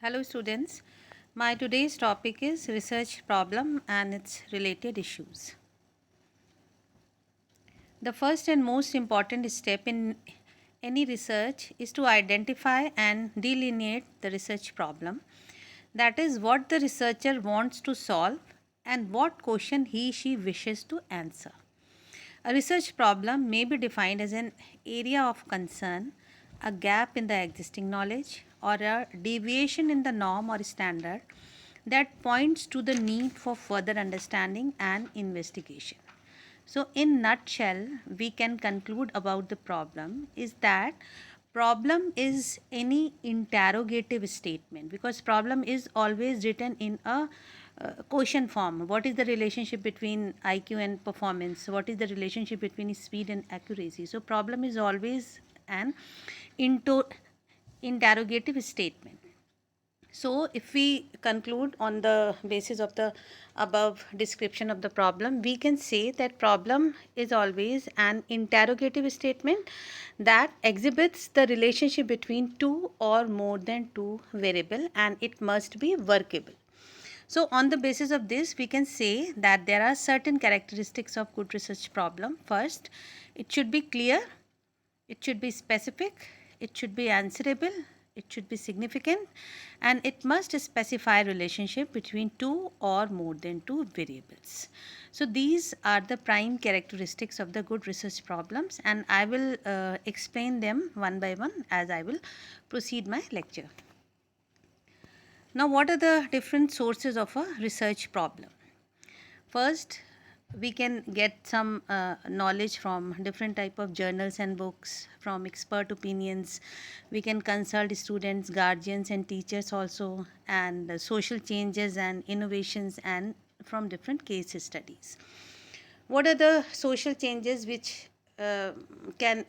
Hello students, my today's topic is research problem and its related issues. The first and most important step in any research is to identify and delineate the research problem. That is what the researcher wants to solve and what question he/she wishes to answer. A research problem may be defined as an area of concern, a gap in the existing knowledge, or a deviation in the norm or standard that points to the need for further understanding and investigation. So, in nutshell, we can conclude about the problem is that problem is any interrogative statement, because problem is always written in a question form. What is the relationship between IQ and performance? What is the relationship between speed and accuracy? So, problem is always an interrogative statement. So, if we conclude on the basis of the above description of the problem, we can say that problem is always an interrogative statement that exhibits the relationship between two or more than two variables, and it must be workable. So, on the basis of this, we can say that there are certain characteristics of good research problem. First, it should be clear, it should be specific, it should be answerable, it should be significant, and it must specify relationship between two or more than two variables. So these are the prime characteristics of the good research problems, and I will explain them one by one as I will proceed my lecture. Now, what are the different sources of a research problem? First, we can get some knowledge from different type of journals and books, from expert opinions. We can consult students, guardians and teachers also, and social changes and innovations, and from different case studies. What are the social changes which can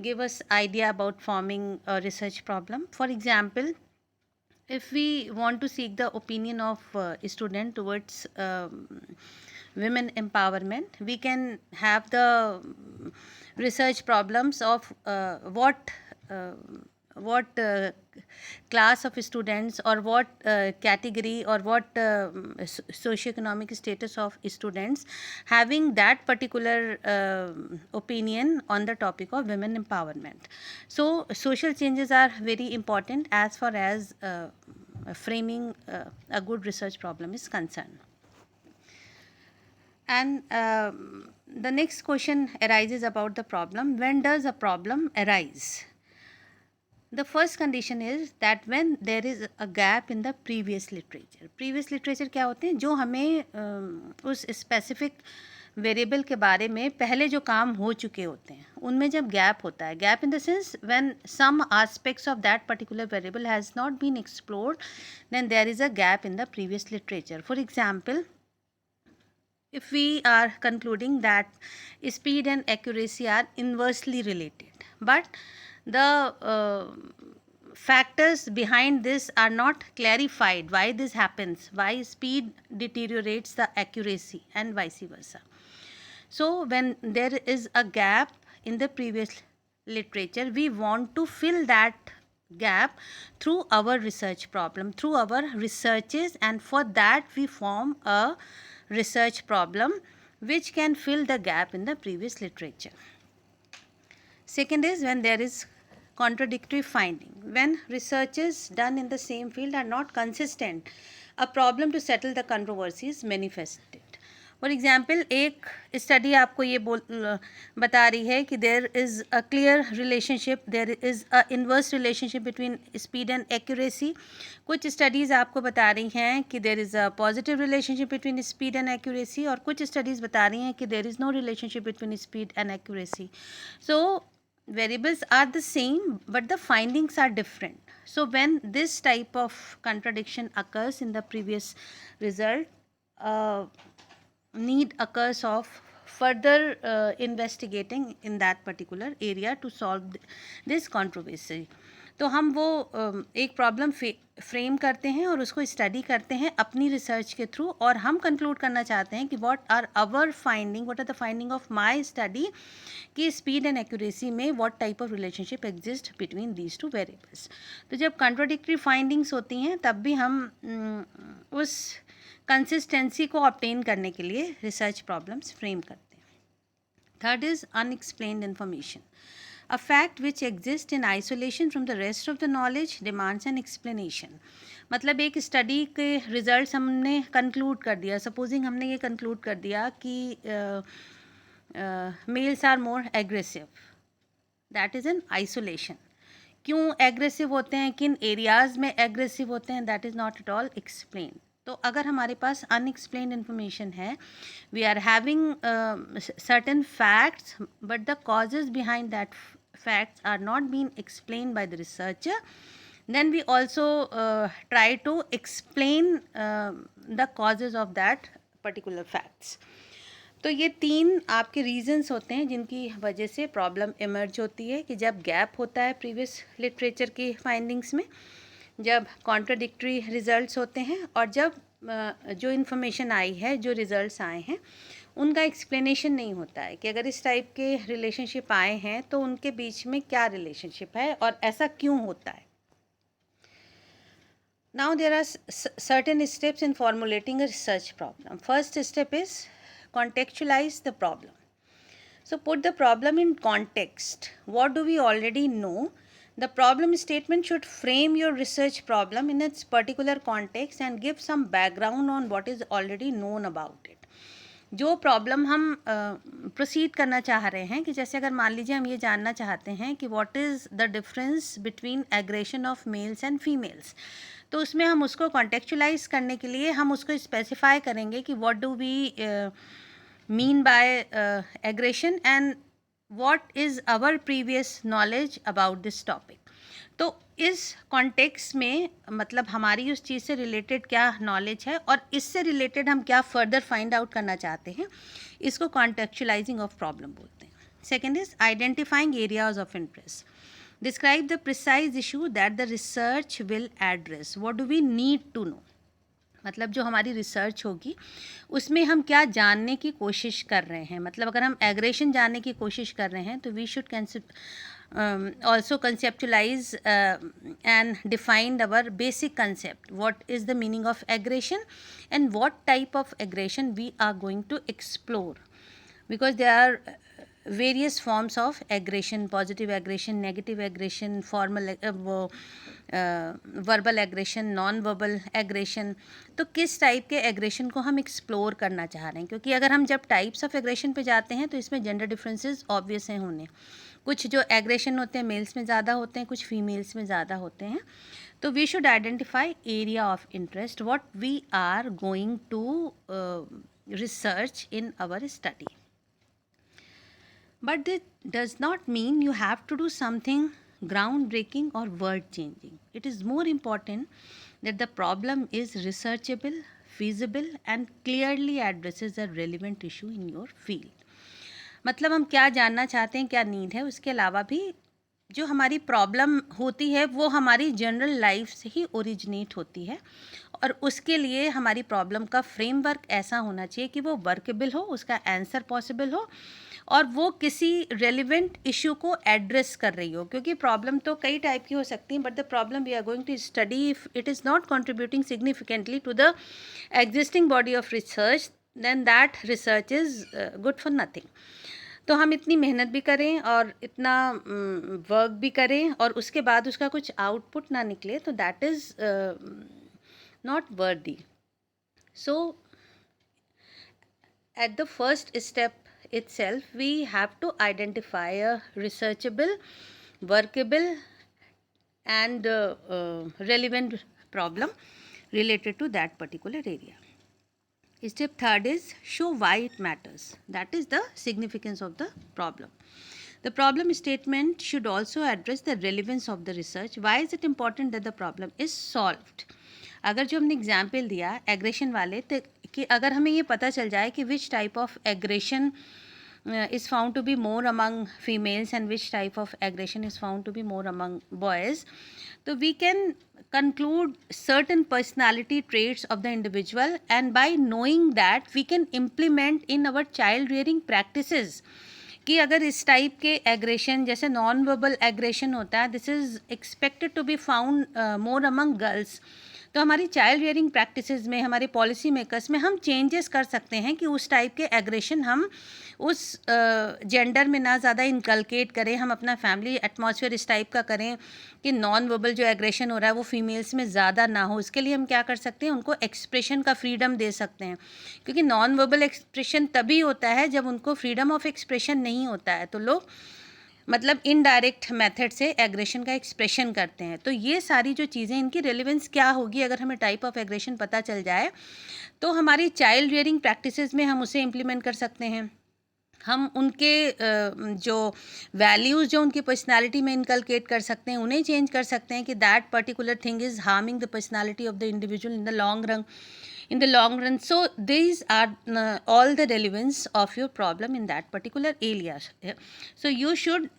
give us idea about forming a research problem? For example, if we want to seek the opinion of a student towards women empowerment, we can have the research problems of uh, what class of students, or what category, or what socioeconomic status of students having that particular opinion on the topic of women empowerment. So social changes are very important as far as framing a good research problem is concerned. And the next question arises about the problem. When does a problem arise? The first condition is that when there is a gap in the previous literature. Previous literature क्या होते हैं? जो हमें उस specific variable के बारे में पहले जो काम हो चुके होते हैं, उनमें जब गैप होता है, gap in the sense when some aspects of that particular variable has not been explored, then there is a gap in the previous literature. For example, if we are concluding that speed and accuracy are inversely related, but the factors behind this are not clarified, why this happens, why speed deteriorates the accuracy and vice versa. So when there is a gap in the previous literature, we want to fill that gap through our research problem, through our researches, and for that we form a research problem which can fill the gap in the previous literature. Second is when there is contradictory finding. When researches done in the same field are not consistent, a problem to settle the controversy is manifested. For example, एक study आपको ये बता रही है कि there is a clear relationship, there is a inverse relationship between speed and accuracy. कुछ studies आपको बता रही हैं कि there is a positive relationship between speed and accuracy, और कुछ स्टडीज़ बता रही हैं कि there is no relationship between speed and accuracy. So variables are the same but the findings are different. So when this type of contradiction occurs in the previous result, need occurs of further investigating in that particular area to solve this controversy. तो हम वो एक problem frame करते हैं और उसको study करते हैं अपनी रिसर्च के थ्रू, और हम कंक्लूड करना चाहते हैं कि what are our finding, what are the finding of my study, कि स्पीड एंड एक्यूरेसी में what type of relationship exist between these two variables. तो जब कॉन्ट्राडिक्टरी फाइंडिंग्स होती हैं तब भी हम उस कंसिस्टेंसी को ऑब्टेन करने के लिए रिसर्च प्रॉब्लम्स फ्रेम करते हैं। Third is unexplained information. A fact which exists in isolation from the rest of the knowledge demands an explanation. मतलब एक स्टडी के रिजल्ट्स हमने कंक्लूड कर दिया, सपोजिंग हमने ये कंक्लूड कर दिया कि males are more aggressive, that is in isolation. क्यों एग्रेसिव होते हैं, किन एरियाज़ में एग्रेसिव होते हैं, that is not at all explain. तो अगर हमारे पास अनएक्सप्लेन्ड इन्फॉर्मेशन है, we are having certain facts but the causes behind that facts are not being explained by the researcher, then we also try to explain the causes of that particular facts. तो ये 3 आपके reasons होते हैं जिनकी वजह से problem emerge होती है, कि जब गैप होता है प्रीवियस लिटरेचर की फाइंडिंग्स में, जब कॉन्ट्राडिक्टरी रिजल्ट्स होते हैं, और जब जो इन्फॉर्मेशन आई है, जो रिजल्ट्स आए हैं, उनका एक्सप्लेनेशन नहीं होता है कि अगर इस टाइप के रिलेशनशिप आए हैं तो उनके बीच में क्या रिलेशनशिप है और ऐसा क्यों होता है। Now there are certain steps in formulating a research problem. First step is contextualize the problem. So put the problem in context. What do we already know? The problem statement should frame your research problem in its particular context and give some background on what is already known about it. जो problem हम proceed करना चाह रहे हैं, कि जैसे अगर मान लीजिए हम ये जानना चाहते हैं कि what is the difference between aggression of males and females, तो उसमें हम उसको कॉन्टेक्चुलाइज करने के लिए हम उसको स्पेसिफाई करेंगे कि what do we mean by aggression and what is our previous knowledge about this topic. तो इस कॉन्टेक्स्ट में मतलब हमारी उस चीज़ से रिलेटेड क्या नॉलेज है और इससे रिलेटेड हम क्या फर्दर फाइंड आउट करना चाहते हैं, इसको कॉन्टेक्चुलाइजिंग ऑफ प्रॉब्लम बोलते हैं. Second is identifying areas of interest. Describe the precise issue that the research will address. What do we need to know, मतलब जो हमारी रिसर्च होगी उसमें हम क्या जानने की कोशिश कर रहे हैं. मतलब अगर हम एग्रेशन जानने की कोशिश कर रहे हैं तो we should also conceptualize and define our basic concept. What is the meaning of aggression and what type of aggression we are going to explore, because there are various forms of aggression: positive aggression, negative aggression, formal verbal aggression, non verbal aggression. तो किस type के aggression को हम explore करना चाह रहे हैं, क्योंकि अगर हम जब टाइप्स ऑफ एग्रेशन पे जाते हैं तो इसमें जेंडर डिफरेंसेस ऑब्वियस हैं होने. कुछ जो एग्रेशन होते हैं मेल्स में ज़्यादा होते हैं, कुछ फीमेल्स में ज़्यादा होते हैं. तो we should identify area of interest, what we are going to research in our study. But this does not mean you have to do something groundbreaking or world-changing. It is more important that the problem is researchable, feasible, and clearly addresses a relevant issue in your field. मतलब हम क्या जानना चाहते हैं, क्या need है, उसके अलावा भी जो हमारी प्रॉब्लम होती है वो हमारी जनरल लाइफ से ही ओरिजिनेट होती है, और उसके लिए हमारी प्रॉब्लम का फ्रेमवर्क ऐसा होना चाहिए कि वो वर्केबल हो, उसका आंसर पॉसिबल हो, और वो किसी रेलिवेंट इशू को एड्रेस कर रही हो. क्योंकि प्रॉब्लम तो कई टाइप की हो सकती हैं, but the problem we are going to study, if it is not contributing significantly to the existing body of research, then that research is good for nothing. तो हम इतनी मेहनत भी करें और इतना वर्क भी करें और उसके बाद उसका कुछ आउटपुट ना निकले, तो that is not worthy. So at the first step itself, we have to identify a researchable, workable, and relevant problem related to that particular area. Step third is show why it matters. That is the significance of the problem. The problem statement should also address the relevance of the research. Why is it important that the problem is solved? अगर जो हमने example दिया aggression वाले, तो कि अगर हमें ये पता चल जाए कि which type of aggression is found to be more among females and which type of aggression is found to be more among boys. So we can conclude certain personality traits of the individual, and by knowing that we can implement in our child rearing practices कि अगर इस type के aggression जैसे non verbal aggression होता है, this is expected to be found more among girls, तो हमारी child rearing practices में, हमारे पॉलिसी मेकर्स में हम चेंजेस कर सकते हैं कि उस टाइप के एग्रेशन हम उस जेंडर में ना ज़्यादा इनकलकेट करें, हम अपना फैमिली एटमॉस्फेयर इस टाइप का करें कि नॉन वर्बल जो एग्रेशन हो रहा है वो फीमेल्स में ज़्यादा ना हो. इसके लिए हम क्या कर सकते हैं, उनको एक्सप्रेशन का फ्रीडम दे सकते हैं, क्योंकि नॉन वर्बल एक्सप्रेशन तभी होता है जब उनको फ्रीडम ऑफ एक्सप्रेशन नहीं होता है, तो लोग मतलब इनडायरेक्ट मेथड से एग्रेशन का एक्सप्रेशन करते हैं. तो ये सारी जो चीज़ें, इनकी रेलेवेंस क्या होगी अगर हमें टाइप ऑफ एग्रेशन पता चल जाए, तो हमारी चाइल्ड रियरिंग प्रैक्टिसेस में हम उसे इम्प्लीमेंट कर सकते हैं. हम उनके जो वैल्यूज़ जो उनकी पर्सनालिटी में इनकलकेट कर सकते हैं, उन्हें चेंज कर सकते हैं कि that particular thing is harming the personality of the individual in the long run. So these are all the relevance of your problem in that particular area. So you should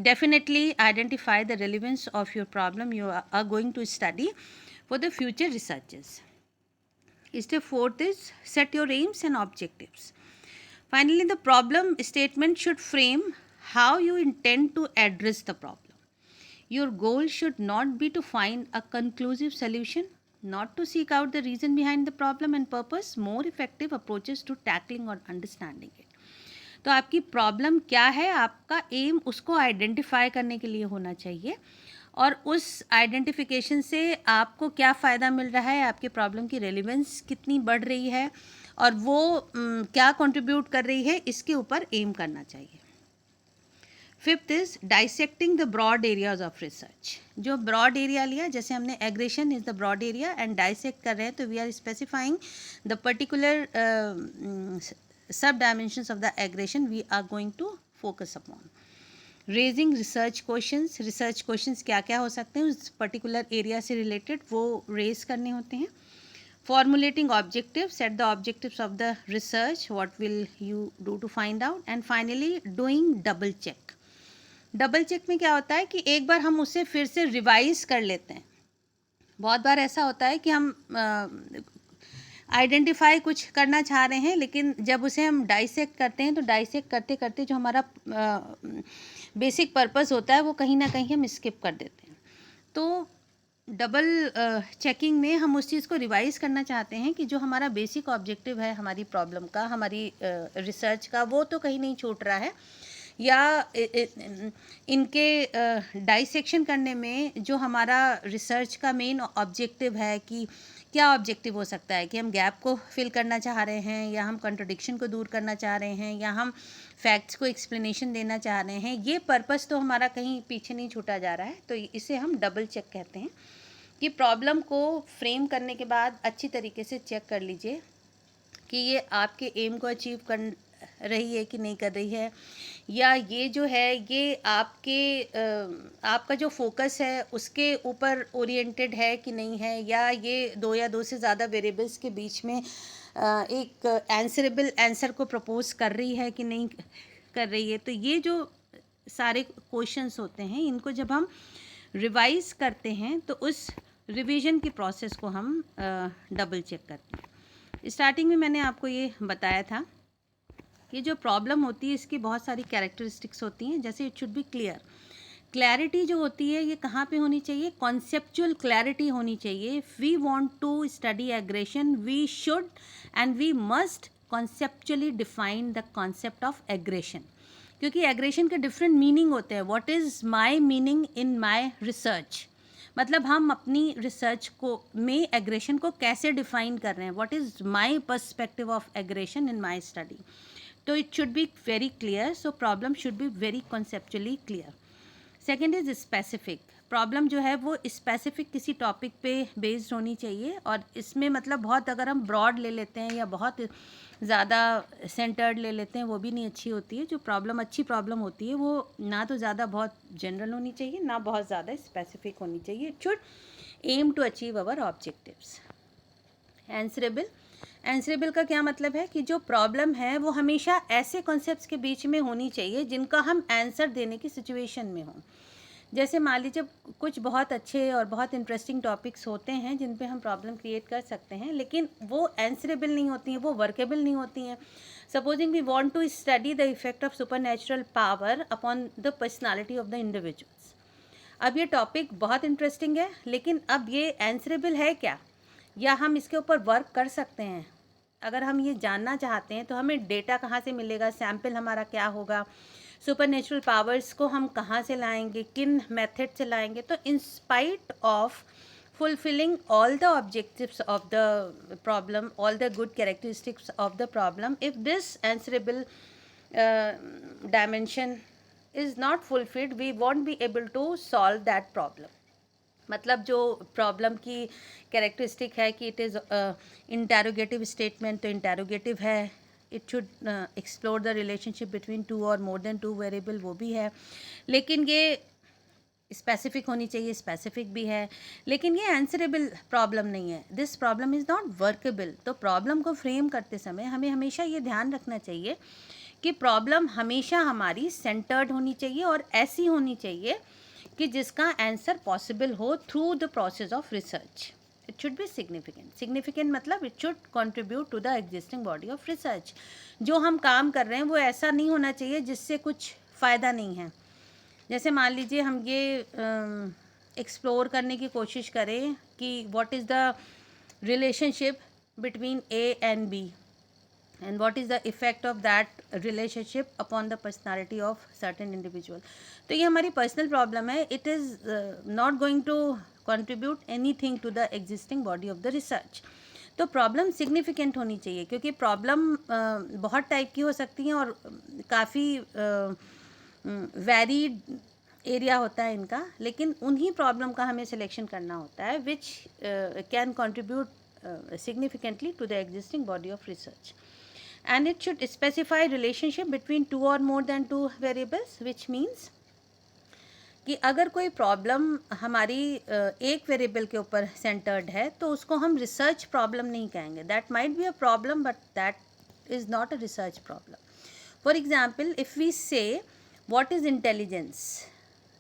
definitely identify the relevance of your problem you are going to study for the future researches. Step 4th is set your aims and objectives. Finally, the problem statement should frame how you intend to address the problem. Your goal should not be to find a conclusive solution, not to seek out the reason behind the problem and purpose more effective approaches to tackling or understanding it. तो आपकी problem क्या है, आपका M उसको identify करने के लिए होना चाहिए, और उस आइडेंटिफिकेशन से आपको क्या फ़ायदा मिल रहा है, आपके प्रॉब्लम की रेलिवेंस कितनी बढ़ रही है और वो क्या कंट्रीब्यूट कर रही है, इसके ऊपर एम करना चाहिए. 5th is dissecting the broad areas of research. जो ब्रॉड एरिया लिया, जैसे हमने aggression is the broad area and dissect कर रहे हैं, तो we are specifying the particular sub dimensions of the aggression we are going to focus upon. Raising research questions. Research questions क्या क्या हो सकते हैं, उस पर्टिकुलर एरिया से रिलेटेड वो रेज करने होते हैं. Formulating objectives, set the objectives of the research, what will you do to find out, and finally doing double check. Double check में क्या होता है कि एक बार हम उसे फिर से रिवाइज कर लेते हैं. बहुत बार ऐसा होता है कि हम आइडेंटिफाई कुछ करना चाह रहे हैं, लेकिन जब उसे हम डाइसेक्ट करते हैं, तो डाइसेक्ट करते करते जो हमारा बेसिक पर्पस होता है वो कहीं ना कहीं हम स्किप कर देते हैं. तो डबल चेकिंग में हम उस चीज़ को रिवाइज करना चाहते हैं कि जो हमारा बेसिक ऑब्जेक्टिव है हमारी प्रॉब्लम का, हमारी रिसर्च का, वो तो कहीं नहीं छूट रहा है, या इनके डाइसेक्शन करने में जो हमारा रिसर्च का मेन ऑब्जेक्टिव है, कि क्या ऑब्जेक्टिव हो सकता है, कि हम गैप को फिल करना चाह रहे हैं, या हम कंट्रडिक्शन को दूर करना चाह रहे हैं, या हम फैक्ट्स को एक्सप्लेनेशन देना चाह रहे हैं. ये पर्पस तो हमारा कहीं पीछे नहीं छूटा जा रहा है. तो इसे हम डबल चेक कहते हैं कि प्रॉब्लम को फ्रेम करने के बाद अच्छी तरीके से चेक कर लीजिए कि ये आपके एम को अचीव कर रही है कि नहीं कर रही है, या ये जो है ये आपका जो फोकस है उसके ऊपर ओरिएंटेड है कि नहीं है, या ये दो या दो से ज़्यादा वेरिएबल्स के बीच में एक आंसरेबल आंसर को प्रपोज कर रही है कि नहीं कर रही है. तो ये जो सारे क्वेश्चंस होते हैं, इनको जब हम रिवाइज करते हैं तो उस रिवीजन की प्रोसेस को हम डबल चेक करते हैं. स्टार्टिंग में मैंने आपको ये बताया था कि जो प्रॉब्लम होती है इसकी बहुत सारी कैरेक्टरिस्टिक्स होती हैं. जैसे it should B clear. Clarity जो होती है ये कहाँ पे होनी चाहिए, कॉन्सेप्चुअल क्लैरिटी होनी चाहिए. We want to study aggression, we should and we must conceptually define the concept of aggression, क्योंकि एग्रेशन के डिफरेंट मीनिंग होते हैं. What is my meaning in my research, मतलब हम अपनी रिसर्च को में एग्रेशन को कैसे डिफाइन कर रहे हैं. What is my perspective of aggression in my study. तो it should be very clear. So problem should be very conceptually clear. Second is specific. Problem जो है वो स्पेसिफिक किसी टॉपिक पे बेस्ड होनी चाहिए, और इसमें मतलब बहुत अगर हम ब्रॉड ले लेते हैं या बहुत ज़्यादा सेंटर्ड ले लेते हैं वो भी नहीं अच्छी होती है. जो प्रॉब्लम अच्छी प्रॉब्लम होती है वो ना तो ज़्यादा बहुत जनरल होनी चाहिए, ना बहुत ज़्यादा स्पेसिफिक होनी चाहिए. It should aim to achieve our objectives. Answerable. Answerable का क्या मतलब है कि जो प्रॉब्लम है वो हमेशा ऐसे कॉन्सेप्ट्स के बीच में होनी चाहिए जिनका हम आंसर देने की सिचुएशन में हों। जैसे मान लीजिए कुछ बहुत अच्छे और बहुत इंटरेस्टिंग टॉपिक्स होते हैं जिन पे हम प्रॉब्लम क्रिएट कर सकते हैं, लेकिन वो आंसरेबल नहीं होती हैं, वो वर्केबल नहीं होती हैं। Supposing we want to study the effect of supernatural power upon the personality of the individuals. अब ये टॉपिक बहुत इंटरेस्टिंग है, लेकिन अब ये आंसरेबल है क्या, या हम इसके ऊपर वर्क कर सकते हैं? अगर हम ये जानना चाहते हैं तो हमें डेटा कहाँ से मिलेगा, सैम्पल हमारा क्या होगा, सुपरनेचुरल पावर्स को हम कहाँ से लाएंगे, किन मेथड से लाएंगे? तो in spite of fulfilling all the objectives of the problem, all the good characteristics of the problem, if this answerable dimension is not fulfilled, we won't be able to solve that problem. मतलब जो problem की characteristic है कि it is interrogative statement, तो interrogative है, it should explore the relationship between two और more than two variable, वो भी है, लेकिन ये स्पेसिफिक होनी चाहिए, स्पेसिफिक भी है, लेकिन ये आंसरेबल प्रॉब्लम नहीं है। This problem is not workable. तो प्रॉब्लम को फ्रेम करते समय हमें हमेशा ये ध्यान रखना चाहिए कि प्रॉब्लम हमेशा हमारी सेंटर्ड होनी चाहिए और ऐसी होनी चाहिए कि जिसका आंसर पॉसिबल हो through the process of research. It should be significant. Significant मतलब it should contribute to the existing body of research. जो हम काम कर रहे हैं वो ऐसा नहीं होना चाहिए जिससे कुछ फ़ायदा नहीं है। जैसे मान लीजिए हम ये एक्सप्लोर करने की कोशिश करें कि what is the relationship between A and B and what is the effect of that relationship upon the personality of certain individual. तो ये हमारी personal problem है. It is not going to contribute anything to the existing body of the research. तो problem significant होनी चाहिए, क्योंकि problem बहुत type की हो सकती हैं और काफ़ी वैरीड एरिया होता है इनका, लेकिन उन्हीं प्रॉब्लम का हमें सिलेक्शन करना होता है which can contribute significantly to the existing body of research. And it should specify relationship between two or more than two variables, which means कि अगर कोई प्रॉब्लम हमारी एक वेरिएबल के ऊपर सेंटर्ड है तो उसको हम रिसर्च प्रॉब्लम नहीं कहेंगे. That might be a problem but that is not a research problem. For example, if we say what is intelligence,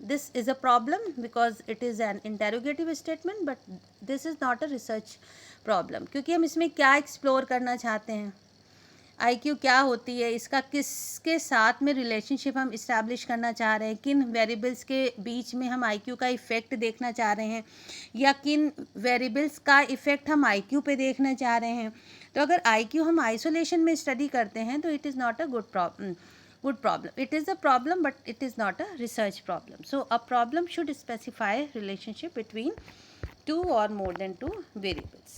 this is a problem because it is an interrogative statement, but this is not a research problem. क्योंकि हम इसमें क्या explore करना चाहते हैं, IQ क्या होती है, इसका किसके साथ में रिलेशनशिप हम इस्टेब्लिश करना चाह रहे हैं, किन वेरिएबल्स के बीच में हम IQ का इफ़ेक्ट देखना चाह रहे हैं, या किन वेरिएबल्स का इफ़ेक्ट हम IQ पे देखना चाह रहे हैं. तो अगर IQ हम आइसोलेशन में स्टडी करते हैं तो it is not a good problem. It is a problem, but it is not a research problem. So a problem should specify relationship between two or more than two variables.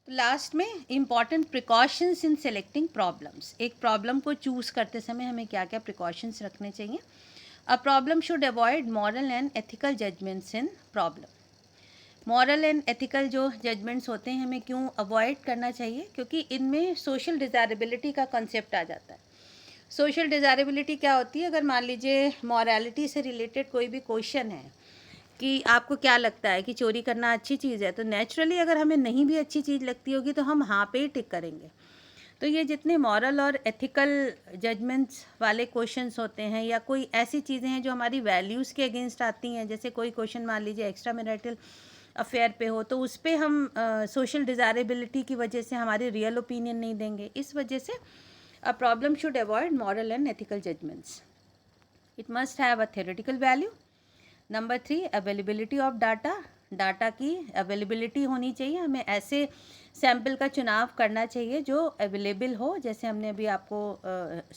Last में important precautions in selecting problems. एक problem को choose करते समय हमें क्या क्या precautions रखने चाहिए. A problem should avoid moral and ethical judgements in problem. Moral and ethical जो जजमेंट्स होते हैं हमें क्यों अवॉइड करना चाहिए, क्योंकि इनमें सोशल डिज़ायरेबिलिटी का कॉन्सेप्ट आ जाता है. सोशल डिज़ायरेबिलिटी क्या होती है, अगर मान लीजिए मॉरलिटी से रिलेटेड कोई भी क्वेश्चन है कि आपको क्या लगता है कि चोरी करना अच्छी चीज़ है, तो नेचुरली अगर हमें नहीं भी अच्छी चीज़ लगती होगी तो हम हाँ पे ही टिक करेंगे. तो ये जितने मॉरल और एथिकल जजमेंट्स वाले क्वेश्चंस होते हैं, या कोई ऐसी चीज़ें हैं जो हमारी वैल्यूज़ के अगेंस्ट आती हैं, जैसे कोई क्वेश्चन मान लीजिए एक्स्ट्रा मैरिटल अफेयर पे हो, तो उस पर हम सोशल डिज़ायरेबिलिटी की वजह से हमारी रियल ओपिनियन नहीं देंगे. इस वजह से a problem should avoid moral and ethical judgements. It must have a theoretical value. Number 3, availability of data. Data की अवेलेबिलिटी होनी चाहिए. हमें ऐसे सैम्पल का चुनाव करना चाहिए जो अवेलेबल हो. जैसे हमने अभी आपको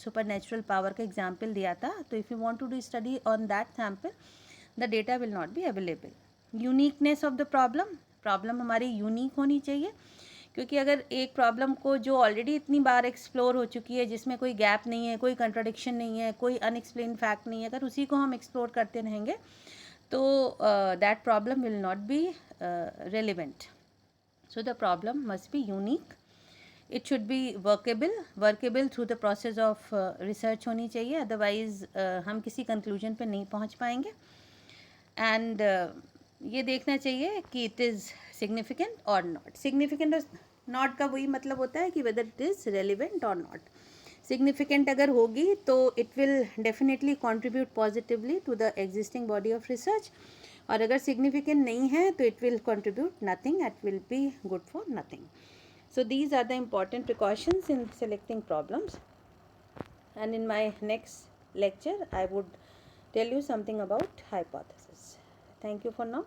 सुपरनैचुरल पावर का एग्जांपल दिया था, तो if you want to do study on that sample, the data will not be available. Uniqueness of the problem. Problem हमारी यूनिक होनी चाहिए, क्योंकि अगर एक प्रॉब्लम को जो ऑलरेडी इतनी बार एक्सप्लोर हो चुकी है, जिसमें कोई गैप नहीं है, कोई कंट्राडिक्शन नहीं है, कोई अनएक्सप्लेन फैक्ट नहीं है, अगर उसी को हम एक्सप्लोर करते रहेंगे तो that problem will not be relevant. So the problem must be unique. It should B workable through the process of research होनी चाहिए, अदरवाइज हम किसी कंक्लूजन पे नहीं पहुंच पाएंगे. एंड ये देखना चाहिए कि इट इज़ सिग्निफिकेंट और नॉट. सिग्निफिकेंट और नॉट का वही मतलब होता है कि वेदर इट इज़ रेलिवेंट और नॉट. सिग्निफिकेंट अगर होगी तो it will definitely contribute positively to the existing body of research, और अगर सिग्निफिकेंट नहीं है तो it will contribute nothing, it will be good for nothing. So these are the important precautions in selecting problems, and in my next lecture I would tell you something about hypothesis. Thank you for now.